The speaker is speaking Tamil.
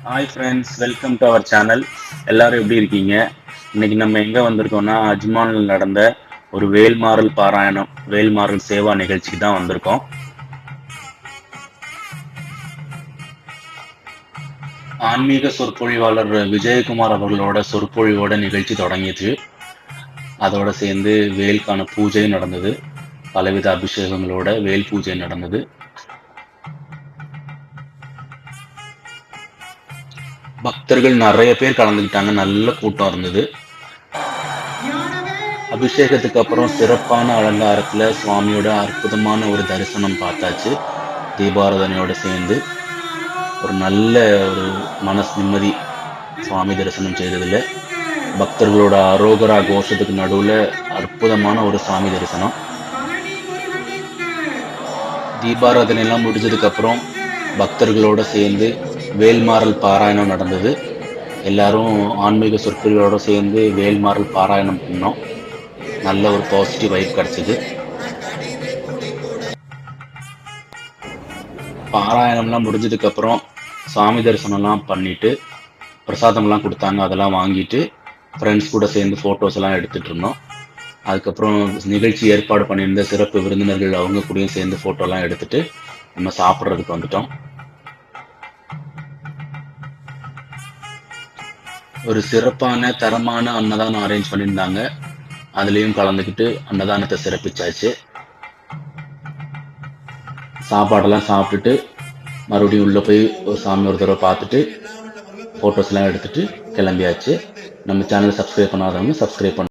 Hi friends, welcome to our channel. எல்லாரும் எப்படி இருக்கீங்க? இன்னைக்கு நம்ம எங்கே வந்திருக்கோம்னா, அஜ்மானில் நடந்த ஒரு வேல்மாறல் பாராயணம், வேல்மாறல் சேவா நிகழ்ச்சிக்கு தான் வந்திருக்கோம். ஆன்மீக சொற்பொழிவாளர் விஜயகுமார் அவர்களோட சொற்பொழிவோட நிகழ்ச்சி தொடங்கியது. அதோட சேர்ந்து வேலுக்கான பூஜை நடந்தது. பலவித அபிஷேகங்களோட வேல் பூஜை நடந்தது. பக்தர்கள் நிறைய பேர் கலந்துக்கிட்டாங்க. நல்ல கூட்டம் இருந்தது. அபிஷேகத்துக்கு அப்புறம் சிறப்பான அலங்காரத்துல சுவாமியோட அற்புதமான ஒரு தரிசனம் பார்த்தாச்சு. தீபாராதனையோட சேர்ந்து ஒரு நல்ல ஒரு மனசு நிம்மதி. சுவாமி தரிசனம் செய்ததுல பக்தர்களோட அரோகரா கோஷத்துக்கு நடுவுல அற்புதமான ஒரு சாமி தரிசனம். தீபாராதனை எல்லாம் முடிஞ்சதுக்கு அப்புறம் பக்தர்களோட சேர்ந்து வேல்மாறல் பாராயணம் நடந்தது. எல்லாரும் ஆன்மீக சொற்பொழிகளோட சேர்ந்து வேல்மாறல் பாராயணம் பண்ணோம். நல்ல ஒரு பாசிட்டிவ் வைப் கிடைச்சது. பாராயணம்லாம் முடிஞ்சதுக்கு அப்புறம் சாமி தரிசனம்லாம் பண்ணிட்டு பிரசாதம்லாம் கொடுத்தாங்க. அதெல்லாம் வாங்கிட்டு ஃப்ரெண்ட்ஸ் கூட சேர்ந்து ஃபோட்டோஸ் எல்லாம் எடுத்துட்டு இருந்தோம். அதுக்கப்புறம் நிகழ்ச்சி ஏற்பாடு பண்ணியிருந்த சிறப்பு விருந்தினர்கள் அவங்க கூடயும் சேர்ந்து ஃபோட்டோலாம் எடுத்துட்டு நம்ம சாப்பிட்றதுக்கு வந்துட்டோம். ஒரு சிறப்பான தரமான அன்னதானம் அரேஞ்ச் பண்ணியிருந்தாங்க. அதுலேயும் கலந்துக்கிட்டு அன்னதானத்தை சிறப்பிச்சாச்சு. சாப்பாடெல்லாம் சாப்பிட்டுட்டு மறுபடியும் உள்ளே போய் ஒரு சாமி ஒரு தடவை பார்த்துட்டு ஃபோட்டோஸ்லாம் எடுத்துட்டு கிளம்பியாச்சு. நம்ம சேனலை சப்ஸ்கிரைப் பண்ணாதவங்க சப்ஸ்கிரைப் பண்ண